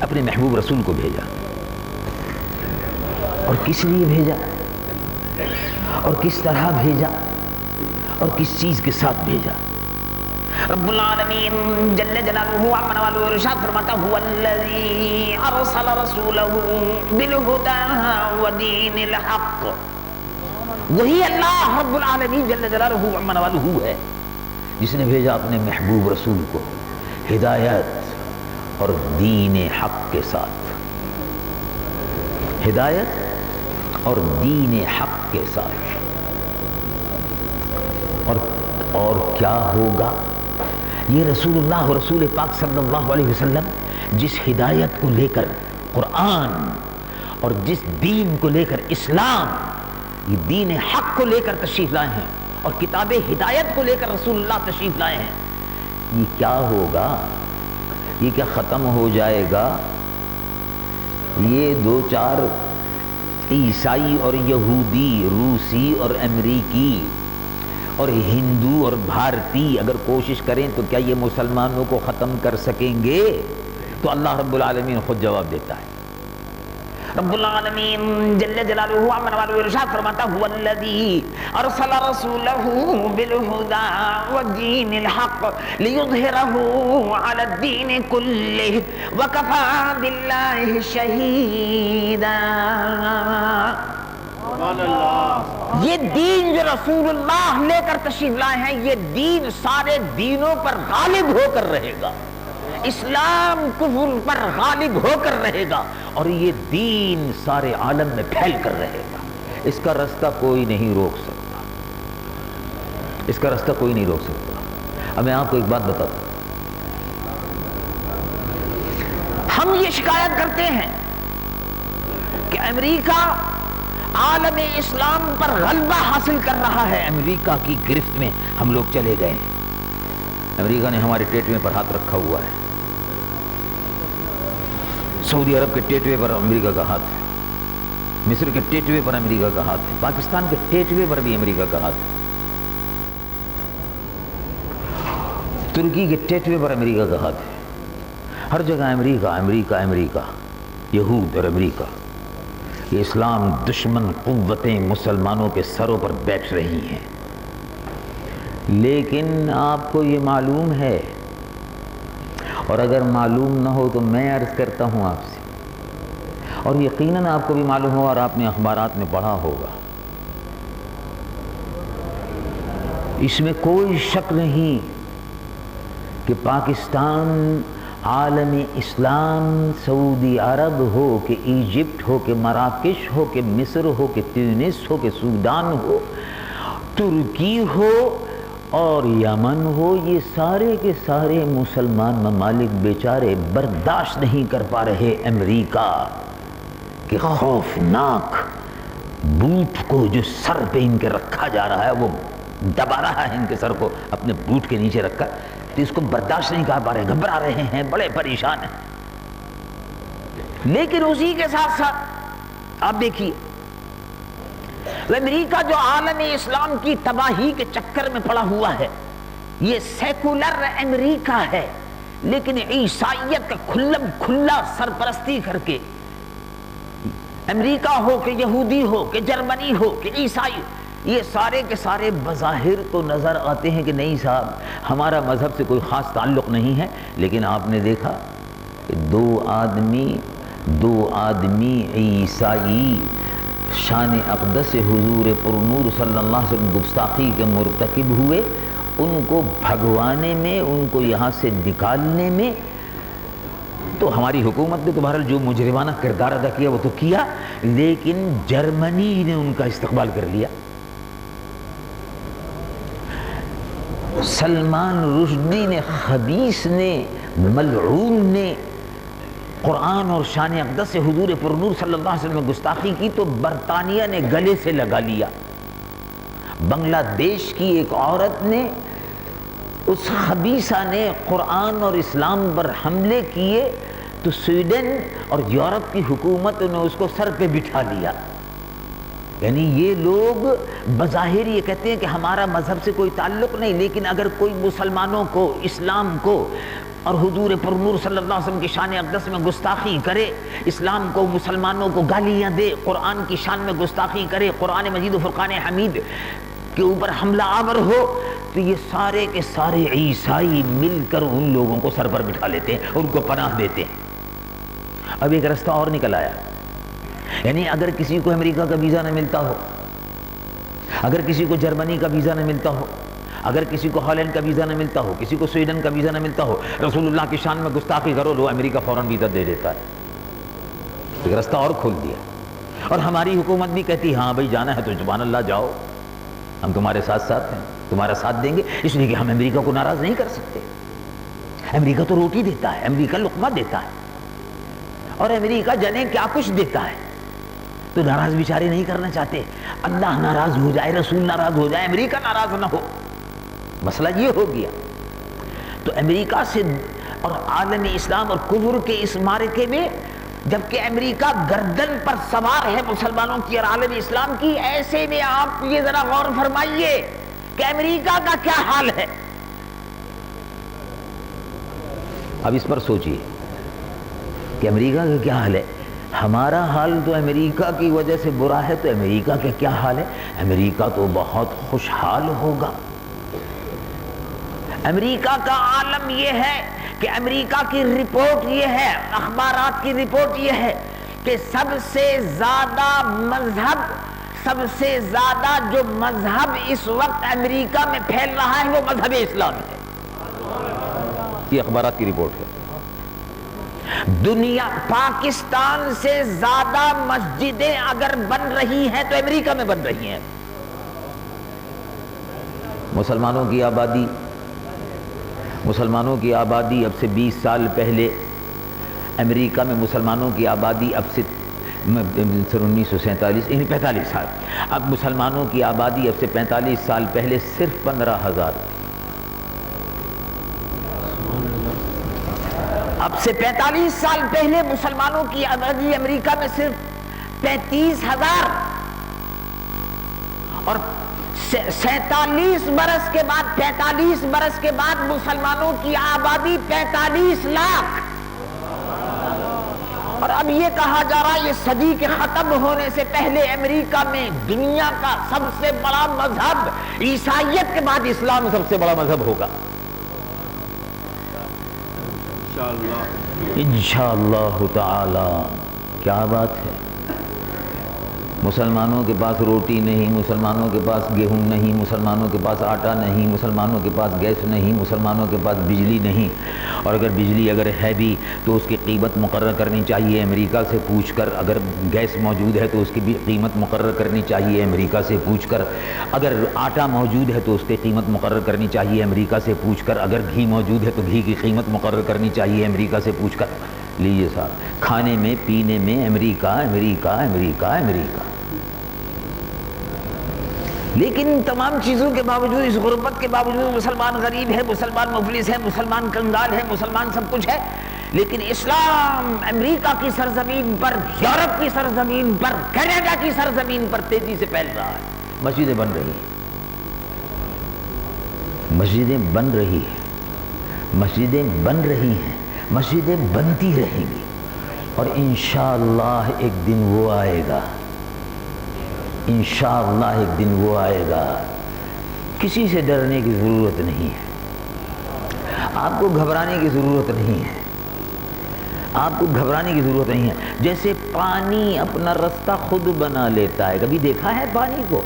اپنے محبوب رسول کو بھیجا، اور کس لیے بھیجا اور کس طرح بھیجا اور کس چیز کے ساتھ بھیجا؟ رب العالمین جل جلالہ عمن والو ارشاد فرماتا هو الذی ارسل رسولہ بالہدی ودین الحق، وہی اللہ رب العالمین جل جلالہ عمن والو ہے جس نے بھیجا اپنے محبوب رسول کو ہدایت اور دین حق کے ساتھ، ہدایت اور دین حق کے ساتھ۔ اور کیا ہوگا؟ یہ رسول اللہ اور رسول پاک صلی اللہ علیہ وسلم جس ہدایت کو لے کر قرآن اور جس دین کو لے کر اسلام، یہ دین حق کو لے کر تشریف لائے ہیں اور کتاب ہدایت کو لے کر رسول اللہ تشریف لائے ہیں، یہ کیا ہوگا؟ یہ کیا ختم ہو جائے گا؟ یہ دو چار عیسائی اور یہودی، روسی اور امریکی اور ہندو اور بھارتی اگر کوشش کریں تو کیا یہ مسلمانوں کو ختم کر سکیں گے؟ تو اللہ رب العالمین خود جواب دیتا ہے۔ رب العالمین جل جلالہ عمن والو ارشاد فرماتا هو الذی ارسل رسولہ بالہدی ودین الحق لیظہرہ علی الدین کلہ وکفی باللہ شہیدا۔ یہ دین جو رسول اللہ لے کر تشریف لائے ہیں، یہ دین سارے دینوں پر غالب ہو کر رہے گا، اسلام کفر پر غالب ہو کر رہے گا، اور یہ دین سارے عالم میں پھیل کر رہے گا۔ اس کا رستہ کوئی نہیں روک سکتا، اس کا رستہ کوئی نہیں روک سکتا۔ اب میں آپ کو ایک بات بتاتا ہوں، ہم یہ شکایت کرتے ہیں کہ امریکہ عالم اسلام پر غلبہ حاصل کر رہا ہے، امریکہ کی گرفت میں ہم لوگ چلے گئے، امریکہ نے ہمارے ٹیٹوے پر ہاتھ رکھا ہوا ہے، سعودی عرب کے ٹیٹوے پر امریکہ کا ہاتھ ہے، مصر کے ٹیٹوے پر امریکہ کا ہاتھ ہے، پاکستان کے ٹیٹوے پر بھی امریکہ کا ہاتھ ہے، ترکی کے ٹیٹوے پر امریکہ کا ہاتھ ہے، ہر جگہ امریکہ امریکہ امریکہ، یہود اور امریکہ۔ یہ اسلام دشمن قوتیں مسلمانوں کے سروں پر بیٹھ رہی ہیں، لیکن آپ کو یہ معلوم ہے، اور اگر معلوم نہ ہو تو میں عرض کرتا ہوں آپ سے، اور یقیناً آپ کو بھی معلوم ہو اور آپ نے اخبارات میں پڑھا ہوگا، اس میں کوئی شک نہیں کہ پاکستان، عالم اسلام، سعودی عرب ہو کہ ایجپٹ ہو کہ مراکش ہو کہ مصر ہو کہ تیونس ہو کہ سودان ہو، ترکی ہو اور یمن ہو، یہ سارے کے سارے مسلمان ممالک بیچارے برداشت نہیں کر پا رہے امریکہ کہ خوفناک بوٹ کو جو سر پہ ان کے رکھا جا رہا ہے، وہ دبا رہا ہے ان کے سر کو اپنے بوٹ کے نیچے رکھ کر، تو اس کو برداشت نہیں کر پا رہے، گھبرا رہے ہیں، بڑے پریشان ہیں۔ لیکن اسی کے ساتھ ساتھ آپ دیکھیے، امریکہ جو عالم اسلام کی تباہی کے چکر میں پڑا ہوا ہے، یہ سیکولر امریکہ ہے، لیکن عیسائیت کا کھلم کھلا سرپرستی کر کے، امریکہ ہو کہ یہودی ہو کہ جرمنی ہو کہ عیسائی، یہ سارے کے سارے بظاہر تو نظر آتے ہیں کہ نہیں صاحب ہمارا مذہب سے کوئی خاص تعلق نہیں ہے، لیکن آپ نے دیکھا کہ دو آدمی عیسائی شان اقدس حضور پرنور صلی اللہ علیہ وسلم گستاخی کے مرتکب ہوئے، ان کو بھگوانے میں، ان کو یہاں سے نکالنے میں، تو ہماری حکومت نے تو بہرحال جو مجرمانہ کردار ادا کیا وہ تو کیا، لیکن جرمنی نے ان کا استقبال کر لیا۔ سلمان رشدی نے، خبیث نے، ملعون نے قرآن اور شان اقدس سے حضور پرنور صلی اللہ علیہ وسلم گستاخی کی تو برطانیہ نے گلے سے لگا لیا۔ بنگلہ دیش کی ایک عورت نے، اس خبیثہ نے قرآن اور اسلام پر حملے کیے تو سویڈن اور یورپ کی حکومت نے اس کو سر پہ بٹھا لیا۔ یعنی یہ لوگ بظاہر یہ کہتے ہیں کہ ہمارا مذہب سے کوئی تعلق نہیں، لیکن اگر کوئی مسلمانوں کو، اسلام کو اور حضور پر نور صلی اللہ علیہ وسلم کی شان اقدس میں گستاخی کرے، اسلام کو مسلمانوں کو گالیاں دے، قرآن کی شان میں گستاخی کرے، قرآن مجید و فرقان حمید کے اوپر حملہ آور ہو، تو یہ سارے کے سارے عیسائی مل کر ان لوگوں کو سر پر بٹھا لیتے ہیں، ان کو پناہ دیتے ہیں۔ اب ایک رستہ اور نکل آیا، یعنی اگر کسی کو امریکہ کا ویزا نہ ملتا ہو، اگر کسی کو جرمنی کا ویزا نہ ملتا ہو، اگر کسی کو ہالینڈ کا ویزا نہ ملتا ہو، کسی کو سویڈن کا ویزا نہ ملتا ہو، رسول اللہ کی شان میں گستاخی کرو، لو امریکہ فوراً ویزا دے دیتا ہے۔ ایک رستہ اور کھول دیا، اور ہماری حکومت بھی کہتی ہاں بھائی جانا ہے تو سبحان اللہ جاؤ، ہم تمہارے ساتھ ساتھ ہیں، تمہارا ساتھ دیں گے، اس لیے کہ ہم امریکہ کو ناراض نہیں کر سکتے۔ امریکہ تو روٹی دیتا ہے، امریکہ لقمہ دیتا ہے، اور امریکہ جنے کیا کچھ دیتا ہے، تو ناراض بیچارے نہیں کرنا چاہتے۔ اللہ ناراض ہو جائے، رسول ناراض ہو جائے، امریکہ ناراض نہ ہو، مسئلہ یہ ہو گیا۔ تو امریکہ سے اور عالم اسلام اور کفر کے اس معرکے میں، جبکہ امریکہ گردن پر سوار ہے مسلمانوں کی اور عالم اسلام کی، ایسے میں آپ یہ ذرا غور فرمائیے کہ امریکہ کا کیا حال ہے۔ اب اس پر سوچئے کہ امریکہ کا کیا حال ہے۔ ہمارا حال تو امریکہ کی وجہ سے برا ہے، تو امریکہ کا کیا حال ہے؟ امریکہ تو بہت خوشحال ہوگا۔ امریکہ کا عالم یہ ہے کہ امریکہ کی رپورٹ یہ ہے، اخبارات کی رپورٹ یہ ہے کہ سب سے زیادہ جو مذہب اس وقت امریکہ میں پھیل رہا ہے وہ مذہب اسلام ہے۔ یہ اخبارات کی رپورٹ ہے۔ دنیا پاکستان سے زیادہ مسجدیں اگر بن رہی ہیں تو امریکہ میں بن رہی ہیں۔ مسلمانوں کی آبادی اب سے 20 سال پہلے امریکہ میں مسلمانوں کی آبادی اب سے 1947 یعنی 45 سال، اب مسلمانوں کی آبادی اب سے 45 سال پہلے صرف 15,000، اب سے 45 سال پہلے مسلمانوں کی آبادی امریکہ میں صرف 35,000، اور 47 برس کے بعد 45 برس کے بعد مسلمانوں کی آبادی 45 لاکھ، اور اب یہ کہا جا رہا ہے یہ صدی کے ختم ہونے سے پہلے امریکہ میں دنیا کا سب سے بڑا مذہب، عیسائیت کے بعد اسلام سب سے بڑا مذہب ہوگا انشاءاللہ تعالی۔ کیا بات ہے، مسلمانوں کے پاس روٹی نہیں، مسلمانوں کے پاس گیہوں نہیں، مسلمانوں کے پاس آٹا نہیں، مسلمانوں کے پاس گیس نہیں، مسلمانوں کے پاس بجلی نہیں، اور اگر بجلی اگر ہے بھی تو اس کی قیمت مقرر کرنی چاہیے امریکہ سے پوچھ کر، اگر گیس موجود ہے تو اس کی بھی قیمت مقرر کرنی چاہیے امریکہ سے پوچھ کر، اگر آٹا موجود ہے تو اس کی قیمت مقرر کرنی چاہیے امریکہ سے پوچھ کر، اگر گھی موجود ہے تو گھی کی قیمت مقرر کرنی چاہیے امریکہ سے پوچھ کر۔ لیجیے صاحب، کھانے میں پینے میں امریکہ امریکہ امریکہ امریکہ، لیکن تمام چیزوں کے باوجود، اس غربت کے باوجود، مسلمان غریب ہے، مسلمان مفلس ہے، مسلمان کنگال ہے، مسلمان سب کچھ ہے، لیکن اسلام امریکہ کی سرزمین پر، یورپ کی سرزمین پر، کینیڈا کی سرزمین پر تیزی سے پھیل رہا ہے۔ مسجدیں بن رہی ہیں، مسجدیں بن رہی ہیں، مسجدیں بن رہی ہیں، مسجدیں بنتی رہیں گی، اور انشاءاللہ ایک دن وہ آئے گا، انشاءاللہ ایک دن وہ آئے گا۔ کسی سے ڈرنے کی ضرورت نہیں ہے، آپ کو گھبرانے کی ضرورت نہیں ہے، آپ کو گھبرانے کی ضرورت نہیں ہے۔ جیسے پانی اپنا رستہ خود بنا لیتا ہے، کبھی دیکھا ہے پانی کو؟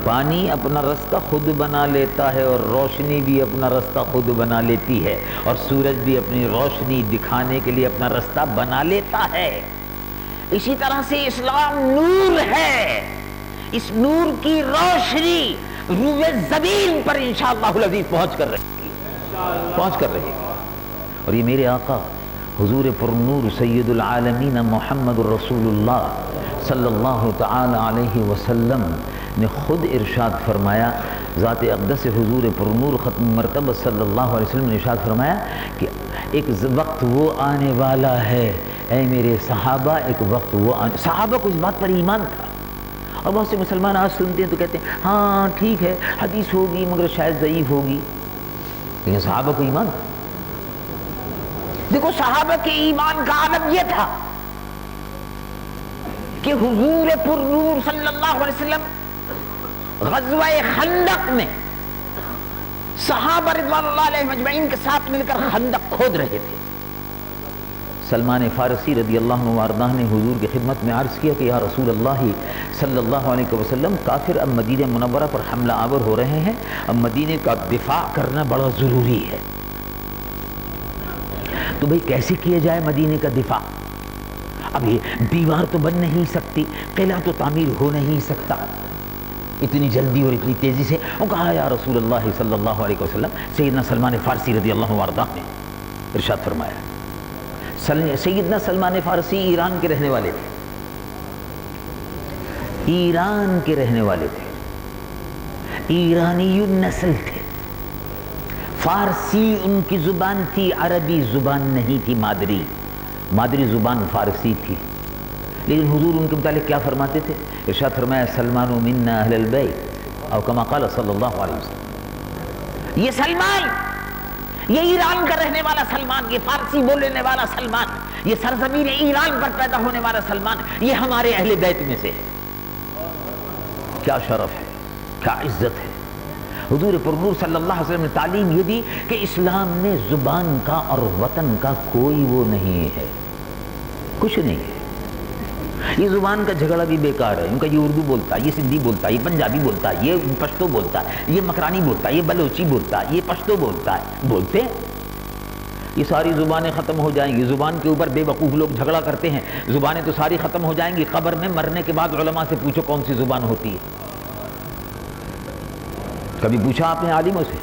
پانی اپنا رستہ خود بنا لیتا ہے، اور روشنی بھی اپنا رستہ خود بنا لیتی ہے، اور سورج بھی اپنی روشنی دکھانے کے لیے اپنا رستہ بنا لیتا ہے۔ اسی طرح سے اسلام نور ہے، اس نور کی روشنی روح زمین پر انشاءاللہ العزیز پہنچ کر رہے گی، اور یہ میرے آقا حضور پر نور سید العالمین محمد رسول اللہ صلی اللہ تعالی علیہ وسلم نے خود ارشاد فرمایا، ذات اقدس حضور پر نور ختم مرتبہ صلی اللہ علیہ وسلم نے ارشاد فرمایا کہ ایک وقت وہ آنے والا ہے، اے میرے صحابہ، ایک وقت وہ آنے، صحابہ کو اس بات پر ایمان تھا، اور بہت سے مسلمان آج سنتے ہیں تو کہتے ہیں ہاں ٹھیک ہے حدیث ہوگی مگر شاید ضعیف ہوگی۔ لیکن صحابہ کو ایمان، دیکھو صحابہ کے ایمان کا عالم یہ تھا کہ حضور پر نور صلی اللہ علیہ وسلم غزوہ خندق میں صحابہ رضوان اللہ علیہ مجمعین کے ساتھ مل کر خندق کھود رہے تھے۔ سلمان فارسی رضی اللہ عنہ وارضہ نے حضور کی خدمت میں عرض کیا کہ یا رسول اللہ صلی اللہ علیہ وسلم، کافر اب مدینہ منورہ پر حملہ آور ہو رہے ہیں، اب مدینہ کا دفاع کرنا بڑا ضروری ہے، تو بھئی کیسے کیا جائے مدینہ کا دفاع؟ اب یہ دیوار تو بن نہیں سکتی، قلعہ تو تعمیر ہو نہیں سکتا اتنی جلدی اور اتنی تیزی سے۔ وہ کہا یا رسول اللہ صلی اللہ علیہ وسلم، سیدنا سلمان فارسی رضی اللہ عنہ وارضہ نے ارشاد فرمایا، سیدنا سلمان فارسی ایران کے رہنے والے تھے، ایران کے رہنے والے تھے، ایرانی نسل تھے، فارسی ان کی زبان تھی، عربی زبان نہیں تھی، مادری زبان فارسی تھی، لیکن حضور ان کے متعلق کیا فرماتے تھے؟ ارشاد فرمایا سلمان منا اہل البیت، او کما قال صلی اللہ علیہ وسلم، یہ سلمان، یہ ایران کا رہنے والا سلمان، یہ فارسی بولنے والا سلمان، یہ سرزمین ایران پر پیدا ہونے والا سلمان، یہ ہمارے اہل بیت میں سے ہے۔ کیا شرف ہے، کیا عزت ہے۔ حضور پر نور صلی اللہ علیہ وسلم نے تعلیم یہ دی کہ اسلام میں زبان کا اور وطن کا کوئی وہ نہیں ہے، کچھ نہیں ہے۔ یہ زبان کا جھگڑا بھی بیکار ہے، ان کا یہ اردو بولتا ہے، یہ سندھی بولتا ہے، یہ پنجابی بولتا ہے، یہ پشتو بولتا ہے، یہ مکرانی بولتا ہے، یہ بلوچی بولتا ہے، یہ پشتو بولتا ہے، بولتے ہیں۔ یہ ساری زبانیں ختم ہو جائیں گی، زبان کے اوپر بے وقوف لوگ جھگڑا کرتے ہیں، زبانیں تو ساری ختم ہو جائیں گی، قبر میں مرنے کے بعد علماء سے پوچھو کون سی زبان ہوتی ہے؟ کبھی پوچھا آپ نے عالموں سے؟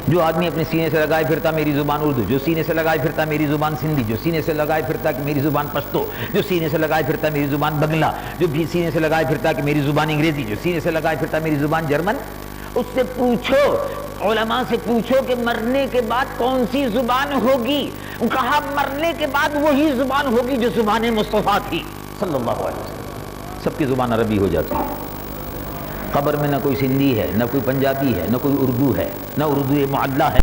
جو آدمی اپنے سینے سے لگائے پھرتا میری زبان اردو، جو سینے سے لگائے پھرتا میری زبان سندھی، جو سینے سے لگائے پھرتا کہ میری زبان پشتو، جو سینے سے لگائے پھرتا میری زبان بنگلہ، جو بھی سینے سے لگائے پھرتا کہ میری زبان انگریزی، جو سینے سے لگائے پھرتا میری زبان جرمن، اس سے پوچھو، علماء سے پوچھو کہ مرنے کے بعد کون سی زبان ہوگی؟ کہا مرنے کے بعد وہی زبان ہوگی جو زبان مصطفیٰ تھی صلی اللہ علیہ وسلم۔ سب کی زبان عربی ہو جاتی ہے، قبر میں نہ کوئی سندھی ہے، نہ کوئی پنجابی ہے، نہ کوئی اردو ہے، نہ اردو معلّہ ہے۔